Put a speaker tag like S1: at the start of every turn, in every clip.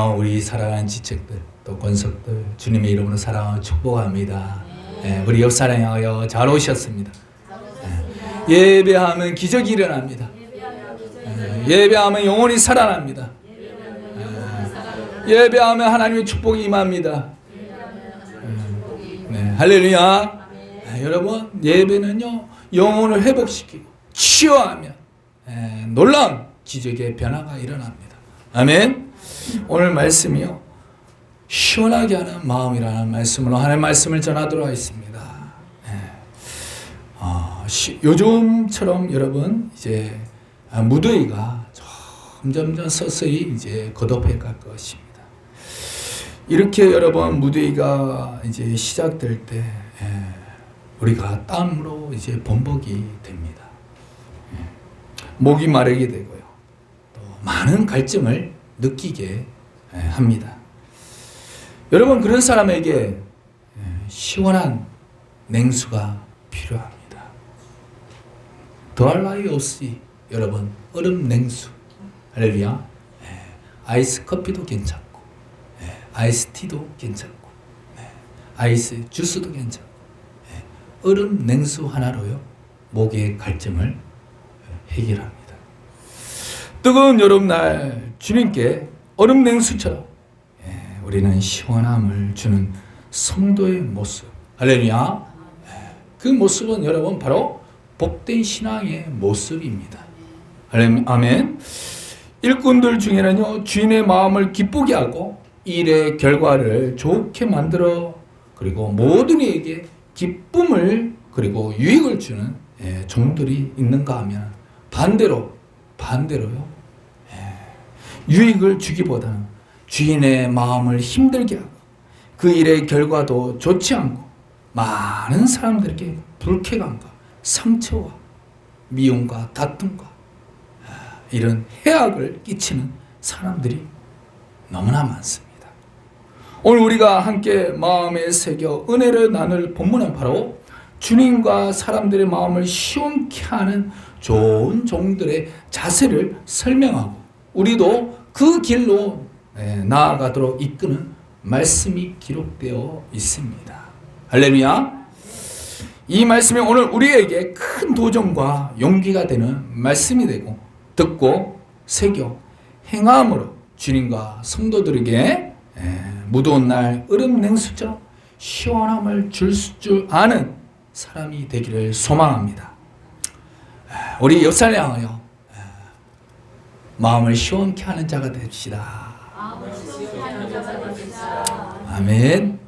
S1: 우리 사랑하는 지책들 또 권속들 주님의 이름으로 사랑하고 축복합니다. 우리 옆 사랑하여 잘 오셨습니다. 예배하면 기적이 일어납니다. 예배하면 영혼이 살아납니다. 예배하면 하나님의 축복이 임합니다. 할렐루야. 여러분, 예배는요 영혼을 회복시키고 치유하면 놀라운 기적의 변화가 일어납니다. 아멘. 오늘 말씀이요 시원하게 하는 마음이라는 말씀으로 하나님의 말씀을 전하도록 하겠습니다. 요즘처럼 여러분 이제 무더위가 점점 서서히 이제 거듭해 갈 것입니다. 이렇게 여러분 무더위가 이제 시작될 때 우리가 땀으로 이제 범벅이 됩니다. 목이 마르게 되고요. 또 많은 갈증을 느끼게 합니다. 여러분 그런 사람에게 시원한 냉수가 필요합니다. 더할 나위 없이 여러분 얼음 냉수, 할렐루야. 아이스 커피도 괜찮고 아이스 티도 괜찮고 아이스 주스도 괜찮고 얼음 냉수 하나로요 목의 갈증을 해결합니다. 뜨거운 여름날 주님께 얼음 냉수처럼 우리는 시원함을 주는 성도의 모습, 할렐루야. 그 모습은 여러분 바로 복된 신앙의 모습입니다. 아멘. 일꾼들 중에는요 주인의 마음을 기쁘게 하고 일의 결과를 좋게 만들어 그리고 모든 이에게 기쁨을 그리고 유익을 주는 종들이 있는가 하면 반대로요 유익을 주기보다는 주인의 마음을 힘들게 하고 그 일의 결과도 좋지 않고 많은 사람들에게 불쾌감과 상처와 미움과 다툼과 이런 해악을 끼치는 사람들이 너무나 많습니다. 오늘 우리가 함께 마음에 새겨 은혜를 나눌 본문은 바로 주님과 사람들의 마음을 시원케 하는 좋은 종들의 자세를 설명하고 우리도 그 길로 나아가도록 이끄는 말씀이 기록되어 있습니다. 할렐루야. 이 말씀이 오늘 우리에게 큰 도전과 용기가 되는 말씀이 되고 듣고 새겨 행함으로 주님과 성도들에게 무더운 날 얼음 냉수처럼 시원함을 줄 줄 아는 사람이 되기를 소망합니다. 우리 옆사람 향하여 마음을 시원케 하는 자가 됩시다. 아멘.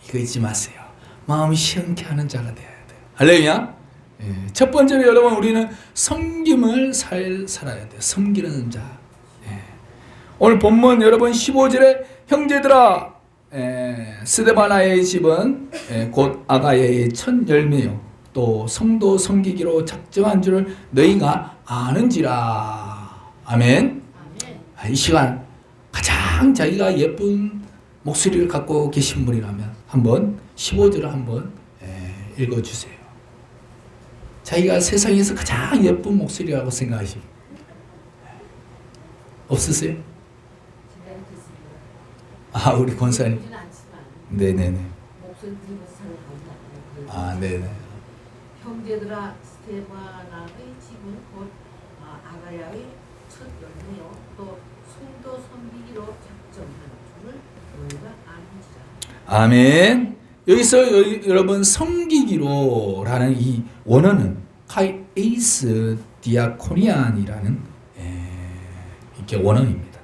S1: 이거 잊지 마세요. 마음이 시원케 하는 자가 되어야 돼요. 할렐루야. 첫 번째로 여러분 우리는 섬김을 살아야 돼요. 섬기는 자. 오늘 본문 여러분 15절에 형제들아 스데바나의 집은 곧 아가야의 첫 열매요 또 성도 섬기기로 작정한 줄을 너희가 아는지라. 아멘. 이 시간 가장 자기가 예쁜 목소리를 갖고 계신 분이라면 한번 15절을 한번 읽어주세요. 자기가 세상에서 가장 예쁜 목소리라고 생각하시면 없으세요? 우리 권사님. 네네네. 네네.
S2: 형제들아 스데바나의 집은 곧 아가야의 첫 열매요 또 성도 섬기기로 작정한 줄을 너희가 아는지라. 아멘.
S1: 여기서 여러분 섬기기로라는 이 원어는 카이에이스 디아코니안이라는 이렇게 원어입니다.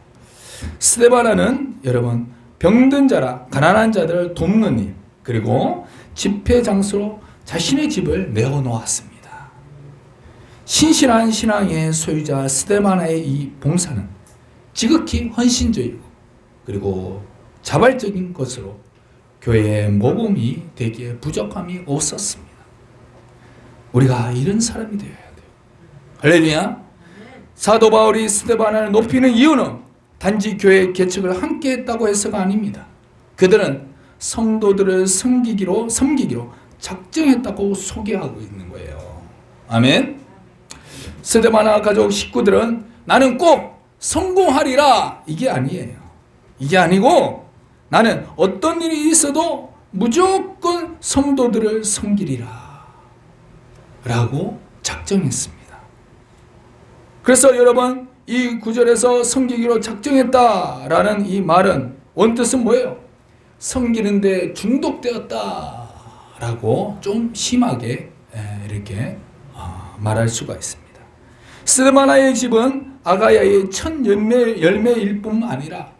S1: 스데바나는 여러분 병든 자라 가난한 자들을 돕는 일 그리고 집회 장소로 자신의 집을 내어놓았습니다. 신실한 신앙의 소유자 스데바나의 이 봉사는 지극히 헌신적이고 그리고 자발적인 것으로 교회의 모범이 되기에 부족함이 없었습니다. 우리가 이런 사람이 되어야 돼요. 할렐루야. 사도 바울이 스데바나를 높이는 이유는 단지 교회 개척을 함께 했다고 해서가 아닙니다. 그들은 성도들을 섬기기로 작정했다고 소개하고 있는 거예요. 아멘. 스데바나 가족 식구들은 나는 꼭 성공하리라 이게 아니에요. 이게 아니고 나는 어떤 일이 있어도 무조건 성도들을 섬기리라 라고 작정했습니다. 그래서 여러분, 이 구절에서 섬기기로 작정했다라는 이 말은 원뜻은 뭐예요? 섬기는데 중독되었다라고 좀 심하게 이렇게 말할 수가 있습니다. 스데바나의 집은 아가야의 첫 열매일 뿐만 아니라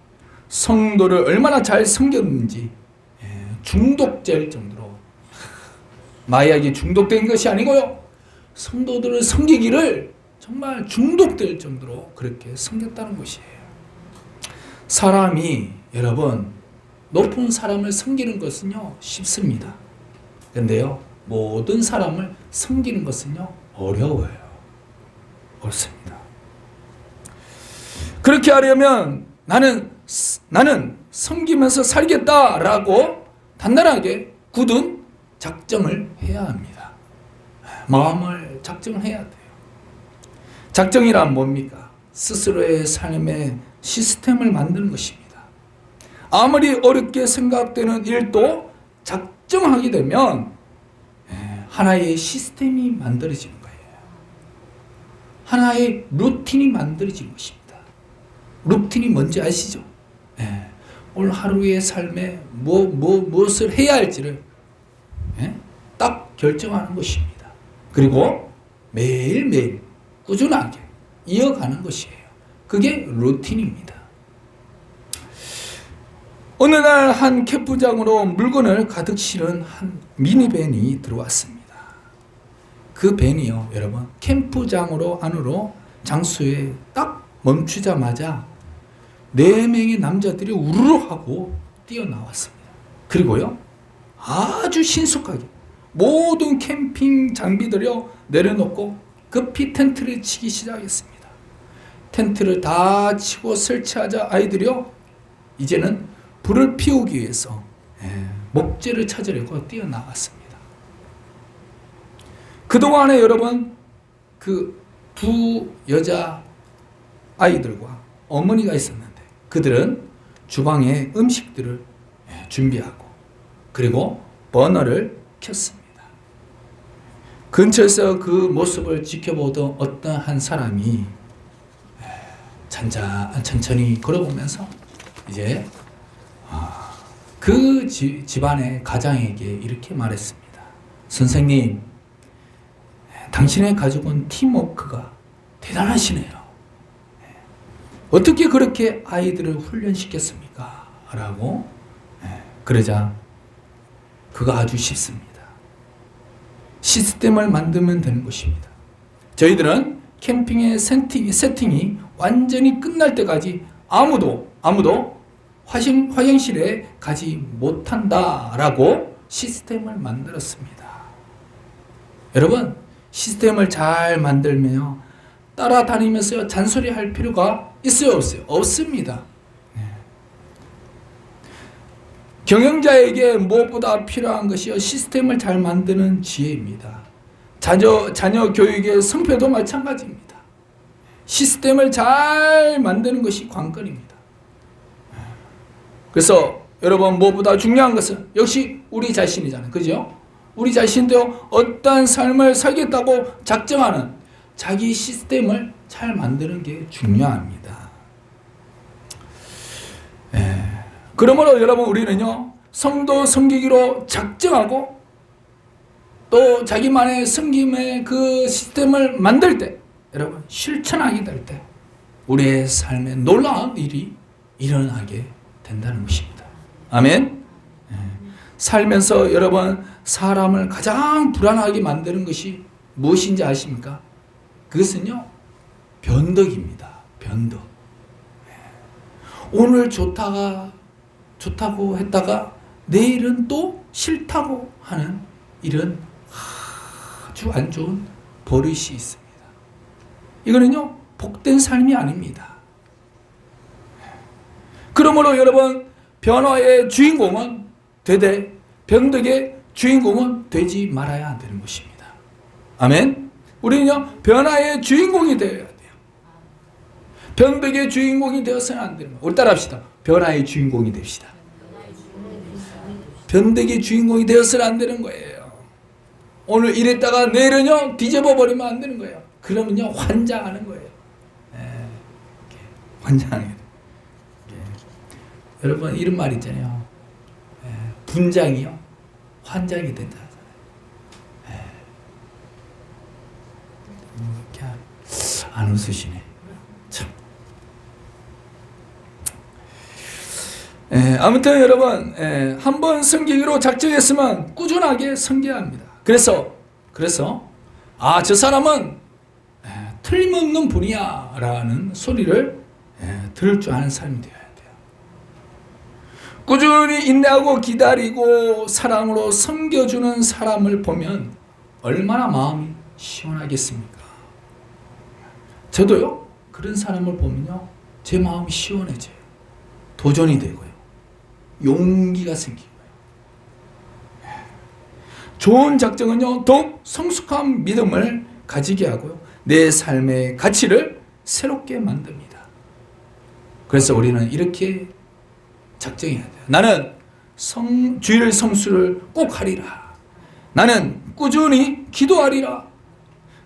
S1: 성도를 얼마나 잘 섬겼는지 중독될 정도로, 마약이 중독된 것이 아니고요, 성도들을 섬기기를 정말 중독될 정도로 그렇게 섬겼다는 것이에요. 사람이, 여러분, 높은 사람을 섬기는 것은요 쉽습니다. 그런데요, 모든 사람을 섬기는 것은요 어려워요. 어렵습니다. 그렇게 하려면 나는 섬기면서 살겠다라고 단단하게 굳은 작정을 해야 합니다. 마음을 작정을 해야 돼요. 작정이란 뭡니까? 스스로의 삶의 시스템을 만드는 것입니다. 아무리 어렵게 생각되는 일도 작정하게 되면 하나의 시스템이 만들어지는 거예요. 하나의 루틴이 만들어지는 것입니다. 루틴이 뭔지 아시죠? 오늘 하루의 삶에 무엇을 해야 할지를 딱 결정하는 것입니다. 그리고 매일매일 꾸준하게 이어가는 것이에요. 그게 루틴입니다. 어느 날 한 캠프장으로 물건을 가득 실은 한 미니밴이 들어왔습니다. 그 밴이요, 여러분, 캠프장으로 안으로 장소에 딱 멈추자마자 4명의 남자들이 우르르 하고 뛰어나왔습니다. 그리고요, 아주 신속하게 모든 캠핑 장비들을 내려놓고 급히 텐트를 치기 시작했습니다. 텐트를 다 치고 설치하자 아이들이요, 이제는 불을 피우기 위해서 목재를 찾으려고 뛰어나갔습니다. 그동안에 여러분, 그 두 여자 아이들과 어머니가 있었는데 그들은 주방에 음식들을 준비하고 그리고 버너를 켰습니다. 근처에서 그 모습을 지켜보던 어떤 한 사람이 천천히 걸어보면서 이제 그 집안의 가장에게 이렇게 말했습니다. 선생님, 당신의 가족은 팀워크가 대단하시네요. 어떻게 그렇게 아이들을 훈련시켰습니까? 라고 그러자 그거 아주 쉽습니다. 시스템을 만들면 되는 것입니다. 저희들은 캠핑의 세팅이 완전히 끝날 때까지 아무도 화장실에 가지 못한다라고 시스템을 만들었습니다. 여러분, 시스템을 잘 만들면 따라다니면서 잔소리할 필요가 있어요, 없어요? 없습니다. 경영자에게 무엇보다 필요한 것이 시스템을 잘 만드는 지혜입니다. 자녀 교육의 성패도 마찬가지입니다. 시스템을 잘 만드는 것이 관건입니다. 그래서 여러분, 무엇보다 중요한 것은 역시 우리 자신이잖아요. 그죠? 우리 자신도 어떠한 삶을 살겠다고 작정하는 자기 시스템을 잘 만드는 게 중요합니다. 그러므로 여러분, 우리는요, 성도 섬기기로 작정하고 또 자기만의 섬김의 그 시스템을 만들 때, 여러분, 실천하게 될 때 우리의 삶에 놀라운 일이 일어나게 된다는 것입니다. 아멘. 살면서 여러분, 사람을 가장 불안하게 만드는 것이 무엇인지 아십니까? 그것은요, 변덕입니다. 변덕. 오늘 좋다고 했다가 내일은 또 싫다고 하는 이런 아주 안 좋은 버릇이 있습니다. 이거는요, 복된 삶이 아닙니다. 그러므로 여러분, 변화의 주인공은 되되 변덕의 주인공은 되지 말아야 되는 것입니다. 아멘. 우리는요, 변화의 주인공이 되어야 돼요. 변덕의 주인공이 되어서는 안 되는 거예요. 우리 따라합시다. 변화의 주인공이 됩시다. 변덕의 주인공이 되어서는 안 되는 거예요. 오늘 이랬다가 내일은요 뒤집어 버리면 안 되는 거예요. 그러면요 환장하는 거예요. 환장해요. 여러분 이런 말 있잖아요. 분장이요 환장이 된다. 이렇게 안 웃으시네. 참. 아무튼 여러분 한번 섬기기로 작정했으면 꾸준하게 섬겨야 합니다. 그래서 저 사람은 틀림없는 분이야 라는 소리를 들을 줄 아는 사람이 되어야 돼요. 꾸준히 인내하고 기다리고 사랑으로 섬겨주는 사람을 보면 얼마나 마음이 시원하겠습니까? 저도요 그런 사람을 보면요 제 마음이 시원해져요. 도전이 되고요. 용기가 생기고요. 좋은 작정은요 더욱 성숙한 믿음을 가지게 하고요. 내 삶의 가치를 새롭게 만듭니다. 그래서 우리는 이렇게 작정해야 돼요. 나는 주일 성수를 꼭 하리라. 나는 꾸준히 기도하리라.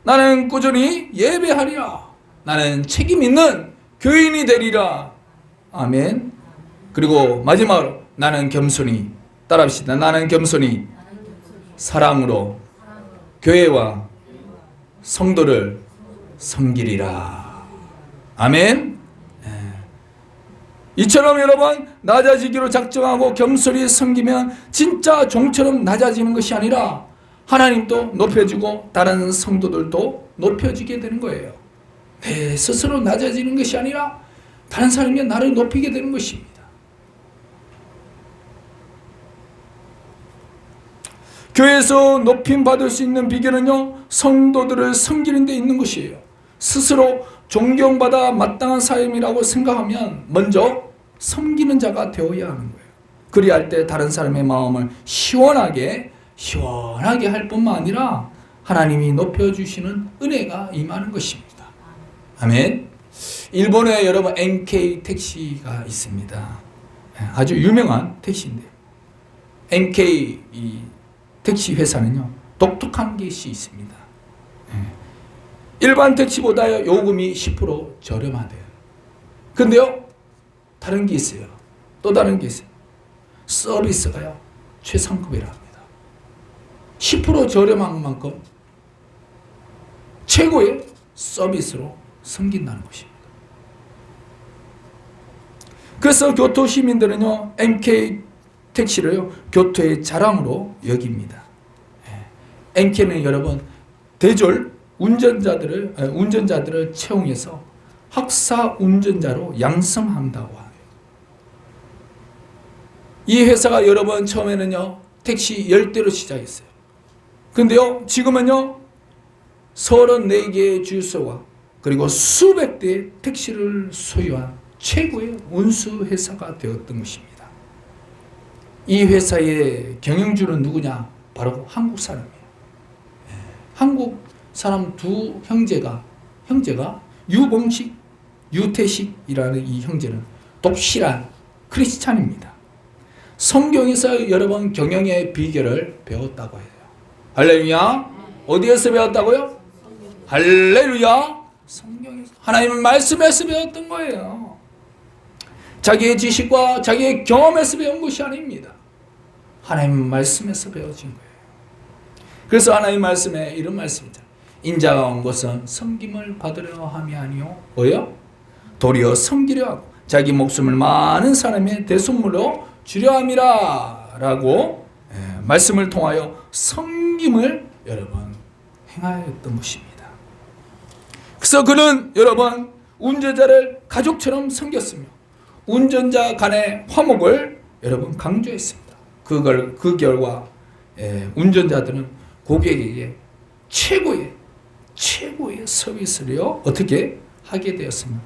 S1: 나는 꾸준히 예배하리라. 나는 책임 있는 교인이 되리라. 아멘. 그리고 마지막으로 나는 겸손히 따라합시다. 나는 겸손히 사랑으로 교회와 성도를 섬기리라. 아멘. 이처럼 여러분 낮아지기로 작정하고 겸손히 섬기면 진짜 종처럼 낮아지는 것이 아니라 하나님도 높여주고 다른 성도들도 높여지게 되는 거예요. 내 스스로 낮아지는 것이 아니라 다른 사람이 나를 높이게 되는 것입니다. 교회에서 높임 받을 수 있는 비결은요 성도들을 섬기는 데 있는 것이에요. 스스로 존경받아 마땅한 삶이라고 생각하면 먼저 섬기는 자가 되어야 하는 거예요. 그리야 할 때 다른 사람의 마음을 시원하게 할 뿐만 아니라 하나님이 높여주시는 은혜가 임하는 것입니다. 아멘. 일본에 여러분 NK 택시가 있습니다. 아주 유명한 택시인데요. NK 택시 회사는요 독특한 것이 있습니다. 일반 택시보다 요금이 10% 저렴하대요. 근데요 다른 게 있어요. 또 다른 게 있어요. 서비스가요 최상급이라 합니다. 10% 저렴한 만큼 최고의 서비스로 섬긴다는 것입니다. 그래서 교토 시민들은요 NK 택시를요 교토의 자랑으로 여깁니다. NK는 여러분 대졸 운전자들을 채용해서 학사 운전자로 양성한다고 해요. 이 회사가 여러분 처음에는요 택시 10대로 시작했어요. 근데요 지금은요 34개의 주유소와 그리고 수백 대의 택시를 소유한 최고의 운수 회사가 되었던 것입니다. 이 회사의 경영주는 누구냐? 바로 한국 사람이에요. 한국 사람 두 형제가 유봉식, 유태식이라는 이 형제는 독실한 크리스찬입니다. 성경에서 여러 번 경영의 비결을 배웠다고 해요. 할렐루야. 어디에서 배웠다고요? 할렐루야. 성경에서 하나님의 말씀에서 배웠던 거예요. 자기의 지식과 자기의 경험에서 배운 것이 아닙니다. 하나님의 말씀에서 배워진 거예요. 그래서 하나님의 말씀에 이런 말씀이죠. 인자가 온 것은 섬김을 받으려 함이 아니요 뭐요? 도리어 섬기려 하고 자기 목숨을 많은 사람의 대속물로 주려 함이라 라고 말씀을 통하여 섬김을 여러분 행하였던 것입니다. 그래서 그는 여러분 운전자를 가족처럼 섬겼으며 운전자 간의 화목을 여러분 강조했습니다. 그 결과 운전자들은 고객에게 최고의 서비스를요 어떻게 하게 되었으며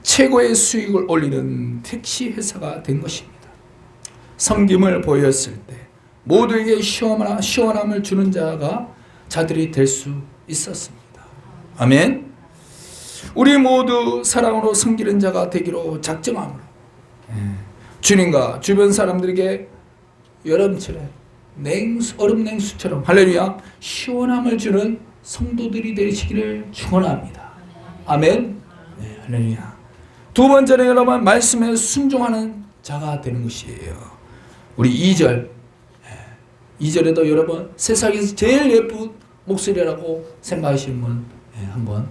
S1: 최고의 수익을 올리는 택시 회사가 된 것입니다. 섬김을 보였을 때 모두에게 시원함을 주는 자들이 될 수 있었습니다. 아멘. 우리 모두 사랑으로 섬기는 자가 되기로 작정함으로 주님과 주변 사람들에게 여름철에 얼음 냉수처럼 할렐루야 시원함을 주는 성도들이 되시기를 축원합니다. 아멘. 네, 할렐루야. 두 번째는 여러분 말씀에 순종하는 자가 되는 것이에요. 우리 2절 2절에도 여러분 세상에서 제일 예쁜 목소리라고 생각하시는 분 한번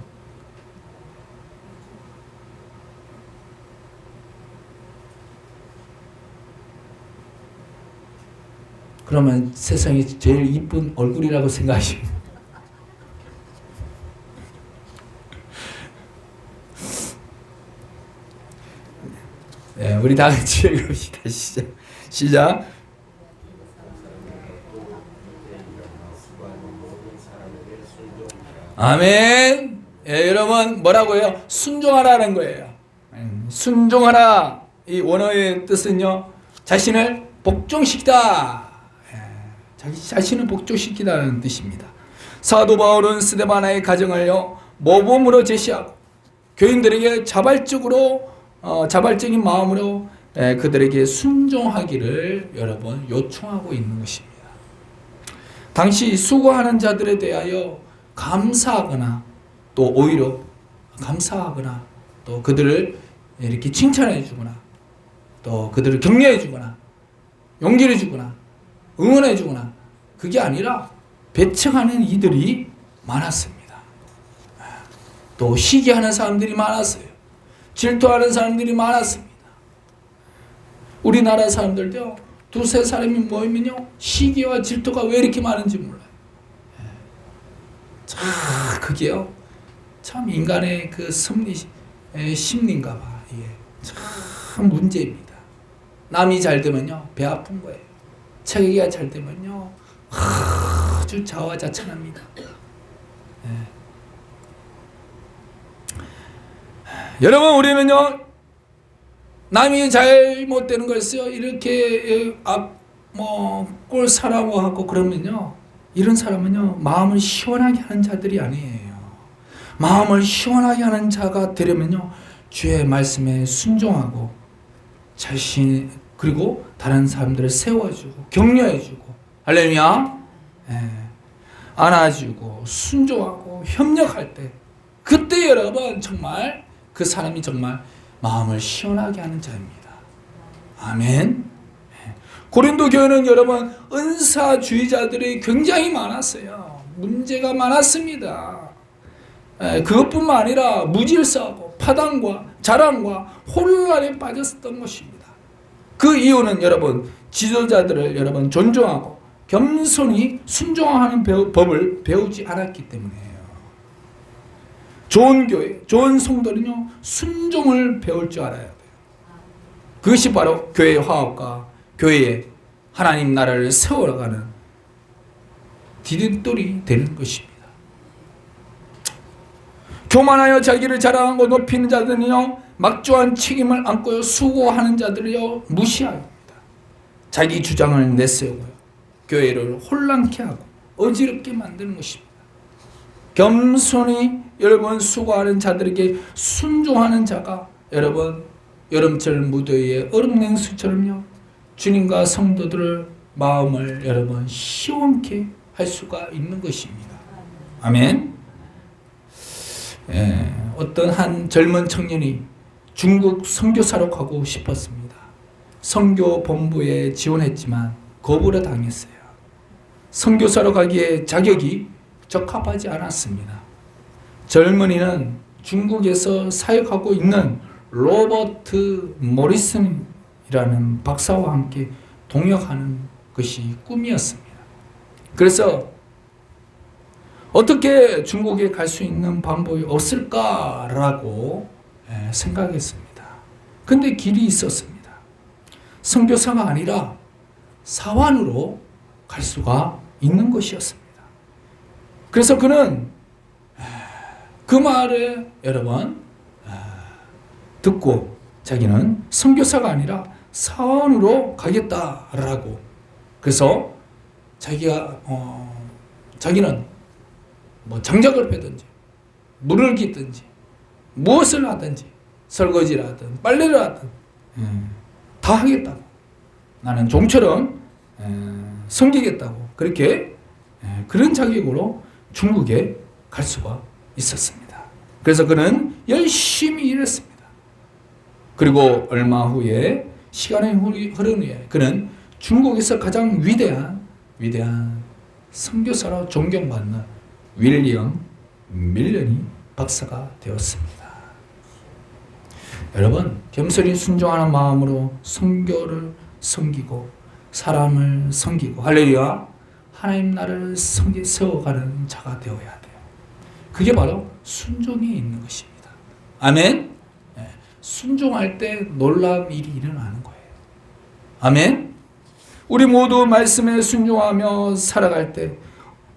S1: 그러면 세상에 제일 이쁜 얼굴이라고 생각하시면 네, 우리 다 같이 읽읍시다. 시작. 아멘. 예, 여러분 뭐라고요? 순종하라는 거예요. 순종하라. 이 원어의 뜻은요, 자신을 복종시키다. 자기 자신을 복종시키다는 뜻입니다. 사도 바울은 스데바나의 가정을요 모범으로 제시하고 교인들에게 자발적인 마음으로 그들에게 순종하기를 여러분 요청하고 있는 것입니다. 당시 수고하는 자들에 대하여 감사하거나 또 오히려 감사하거나 또 그들을 이렇게 칭찬해 주거나 또 그들을 격려해 주거나 용기를 주거나 응원해 주거나 그게 아니라 배척하는 이들이 많았습니다. 또 시기하는 사람들이 많았어요. 질투하는 사람들이 많았습니다. 우리나라 사람들도 두세 사람이 모이면요 시기와 질투가 왜 이렇게 많은지 몰라요. 참 그게요 참 인간의 그 심리인가 봐. 이게 참 문제입니다. 남이 잘 되면요 배 아픈 거예요. 자기가 잘 되면요 아주 자화자찬합니다. 여러분 우리는요 남이 잘못되는 것을요 이렇게 꼴 사라고 하고 그러면요 이런 사람은요 마음을 시원하게 하는 자들이 아니에요. 마음을 시원하게 하는 자가 되려면요 주의 말씀에 순종하고 자신 그리고 다른 사람들을 세워주고 격려해주고 할렐루야 안아주고 순종하고 협력할 때 그때 여러분 정말 그 사람이 정말 마음을 시원하게 하는 자입니다. 아멘. 고린도 교회는 여러분 은사주의자들이 굉장히 많았어요. 문제가 많았습니다. 그것뿐만 아니라 무질서하고 파당과 자랑과 혼란에 빠졌던 것입니다. 그 이유는 여러분 지도자들을 여러분 존중하고 겸손히 순종하는 법을 배우지 않았기 때문이에요. 좋은 교회, 좋은 성도는요 순종을 배울 줄 알아야 돼요. 그것이 바로 교회의 화합과 교회의 하나님 나라를 세워가는 디딤돌이 되는 것입니다. 교만하여 자기를 자랑하고 높이는 자들은요 막중한 책임을 안고 수고하는 자들을요 무시합니다. 자기 주장을 내세우고요 교회를 혼란케 하고 어지럽게 만드는 것입니다. 겸손히 여러분 수고하는 자들에게 순종하는 자가 여러분 여름철 무더위에 얼음 냉수처럼요 주님과 성도들의 마음을 여러분 시원케 할 수가 있는 것입니다. 아멘. 어떤 한 젊은 청년이 중국 선교사로 가고 싶었습니다. 선교 본부에 지원했지만 거부를 당했어요. 선교사로 가기에 자격이 적합하지 않았습니다. 젊은이는 중국에서 사역하고 있는 로버트 모리슨이라는 박사와 함께 동역하는 것이 꿈이었습니다. 그래서 어떻게 중국에 갈 수 있는 방법이 없을까라고 생각했습니다. 근데 길이 있었습니다. 선교사가 아니라 사환으로 갈 수가 있는 것이었습니다. 그래서 그는 그 말을 여러분 듣고 자기는 선교사가 아니라 사원으로 가겠다라고 그래서 자기는 뭐 장작을 패든지 물을 깃든지 무엇을 하든지 설거지를 하든 빨래를 하든 다 하겠다고, 나는 종처럼 섬기겠다고, 그렇게 그런 자격으로 중국에 갈 수가 있었습니다. 그래서 그는 열심히 일했습니다. 그리고 얼마 후에, 시간이 흐른 후에 그는 중국에서 가장 위대한 선교사로 존경받는 윌리엄 밀런이 박사가 되었습니다. 여러분, 겸손히 순종하는 마음으로 선교를 섬기고 사람을 섬기고, 할렐루야, 하나님 나라를 세워가는 자가 되어야 돼요. 그게 바로 순종에 있는 것입니다. 아멘. 순종할 때 놀라운 일이 일어나는 거예요. 아멘. 우리 모두 말씀에 순종하며 살아갈 때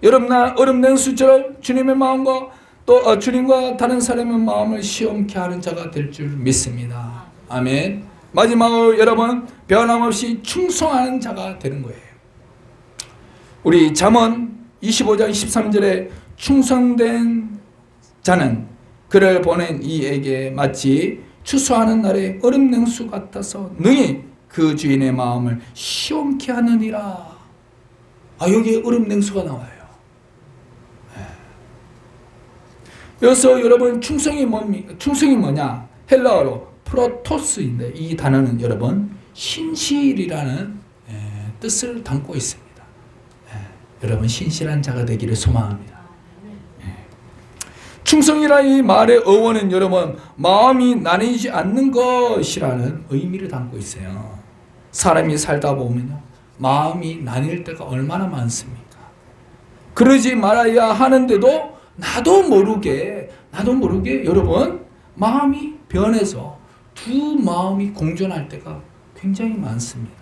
S1: 얼음 냉수처럼 주님의 마음과 또 주님과 다른 사람의 마음을 시험케 하는 자가 될 줄 믿습니다. 아멘. 마지막으로 여러분, 변함없이 충성하는 자가 되는 거예요. 우리 잠언 25장 23절에 충성된 자는 그를 보낸 이에게 마치 추수하는 날에 얼음 냉수 같아서 능히 그 주인의 마음을 시원케 하느니라. 여기에 얼음 냉수가 나와요. 여기서 여러분, 충성이 뭐냐? 헬라어로 프로토스인데, 이 단어는 여러분 신실이라는 뜻을 담고 있습니다. 여러분, 신실한 자가 되기를 소망합니다. 충성이라 이 말의 어원은 여러분, 마음이 나뉘지 않는 것이라는 의미를 담고 있어요. 사람이 살다 보면요, 마음이 나뉠 때가 얼마나 많습니까? 그러지 말아야 하는데도 나도 모르게 여러분, 마음이 변해서 두 마음이 공존할 때가 굉장히 많습니다.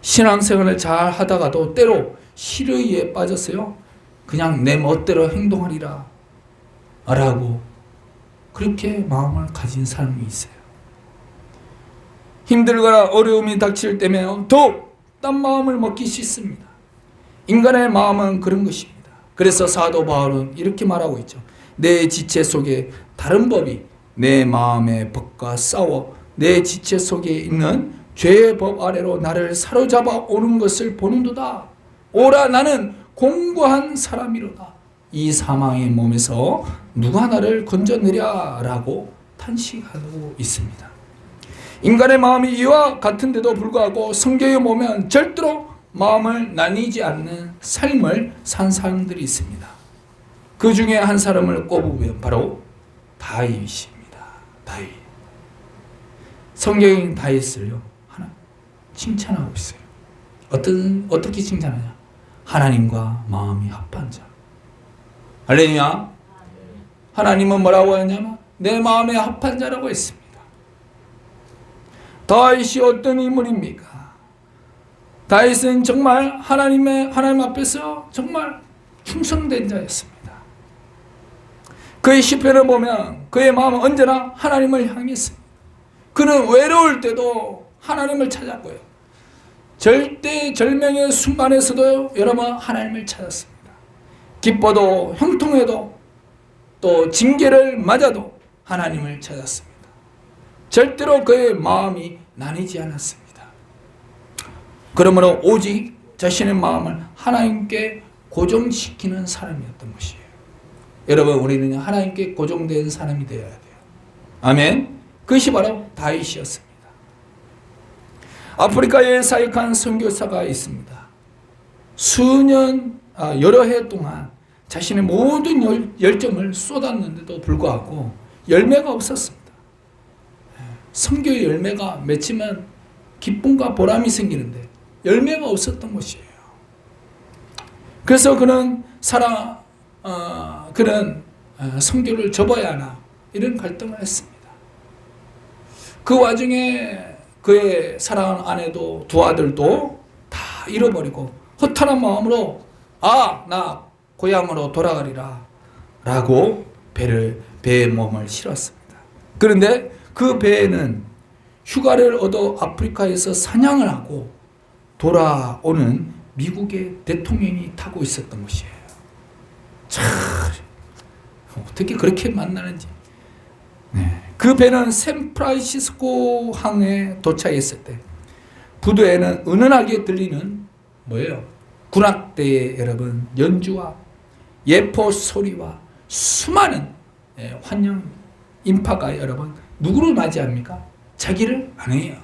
S1: 신앙생활을 잘 하다가도 때로 실의에 빠졌어요. 그냥 내 멋대로 행동하리라 라고 그렇게 마음을 가진 사람이 있어요. 힘들거나 어려움이 닥칠 때면 더욱 딴 마음을 먹기 쉽습니다. 인간의 마음은 그런 것입니다. 그래서 사도 바울은 이렇게 말하고 있죠. 내 지체 속에 다른 법이 내 마음의 법과 싸워 내 지체 속에 있는 죄의 법 아래로 나를 사로잡아 오는 것을 보는도다. 오라, 나는 공고한 사람이로다. 이 사망의 몸에서 누가 나를 건져내랴 라고 탄식하고 있습니다. 인간의 마음이 이와 같은데도 불구하고 성경에 보면 절대로 마음을 나뉘지 않는 삶을 산 사람들이 있습니다. 그 중에 한 사람을 꼽으면 바로 다윗입니다. 다윗. 성경인 다윗을요, 하나 칭찬하고 있어요. 어떻게 칭찬하냐? 하나님과 마음이 합한 자. 할렐루야. 하나님은 뭐라고 하냐면 내 마음에 합한 자라고 했습니다. 다윗이 어떤 인물입니까? 다윗은 정말 하나님 앞에서 정말 충성된 자였습니다. 그의 시편을 보면 그의 마음은 언제나 하나님을 향했습니다. 그는 외로울 때도 하나님을 찾았고요. 절대절명의 순간에서도 여러분 하나님을 찾았습니다. 기뻐도 형통해도 또 징계를 맞아도 하나님을 찾았습니다. 절대로 그의 마음이 나뉘지 않았습니다. 그러므로 오직 자신의 마음을 하나님께 고정시키는 사람이었던 것이에요. 여러분, 우리는 하나님께 고정된 사람이 되어야 돼요. 아멘. 그것이 바로 다윗이었습니다. 아프리카에 사역한 선교사가 있습니다. 여러 해 동안 자신의 모든 열정을 쏟았는데도 불구하고 열매가 없었습니다. 선교의 열매가 맺히면 기쁨과 보람이 생기는데 열매가 없었던 것이에요. 그래서 그는 선교를 접어야 하나 이런 갈등을 했습니다. 그 와중에 그의 사랑하는 아내도 두 아들도 다 잃어버리고 허탄한 마음으로 나 고향으로 돌아가리라 라고 배에 몸을 실었습니다. 그런데 그 배에는 휴가를 얻어 아프리카에서 사냥을 하고 돌아오는 미국의 대통령이 타고 있었던 것이에요. 참, 어떻게 그렇게 만나는지. 그 배는 샌프란시스코 항에 도착했을 때 부두에는 은은하게 들리는 뭐예요? 군악대의 여러분 연주와 예포 소리와 수많은 환영 인파가 여러분 누구를 맞이합니까? 자기를 아니에요.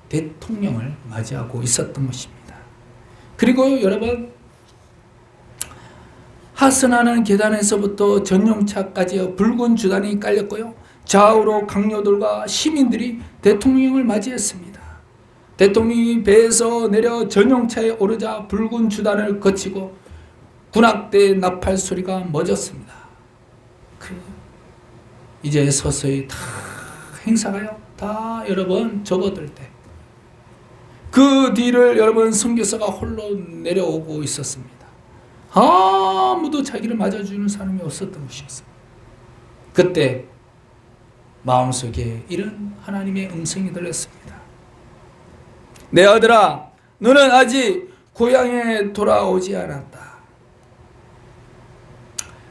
S1: 대통령을 맞이하고 있었던 것입니다. 그리고 여러분 하선하는 계단에서부터 전용차까지 붉은 주단이 깔렸고요. 좌우로 강요들과 시민들이 대통령을 맞이했습니다. 대통령이 배에서 내려 전용차에 오르자 붉은 주단을 거치고 군악대의 나팔 소리가 멎었습니다. 이제 서서히 다 행사가요. 다 여러분 접어들 때 그 뒤를 여러분 선교사가 홀로 내려오고 있었습니다. 아무도 자기를 맞아주는 사람이 없었던 것이었어요. 그때 마음속에 이런 하나님의 음성이 들렸습니다. 내 아들아, 너는 아직 고향에 돌아오지 않았다.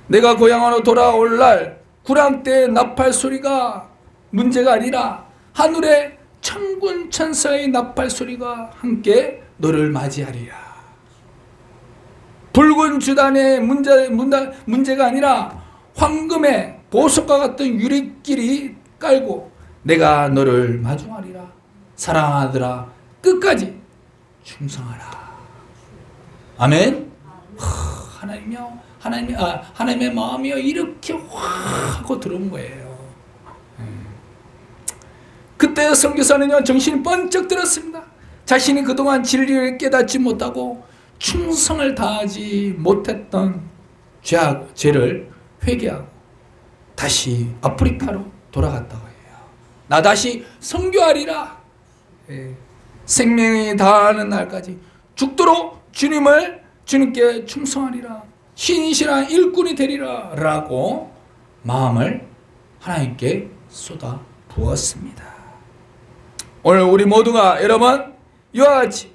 S1: 내가 고향으로 돌아올 날 구랑대의 나팔 소리가 문제가 아니라 하늘의 천군 천사의 나팔 소리가 함께 너를 맞이하리라. 붉은 주단의 문제가 아니라 황금의 보석과 같은 유리끼리 깔고 내가 너를 마중하리라. 사랑하더라. 끝까지 충성하라. 아멘. 하나님의 마음이요 이렇게 확 하고 들어온 거예요. 그때 선교사는요 정신이 번쩍 들었습니다. 자신이 그동안 진리를 깨닫지 못하고 충성을 다하지 못했던 죄를 회개하고 다시 아프리카로 돌아갔다고 해요. 나 다시 선교하리라. 생명이 다하는 날까지 죽도록 주님께 충성하리라. 신실한 일꾼이 되리라 라고 마음을 하나님께 쏟아 부었습니다. 오늘 우리 모두가 여러분 이와 같이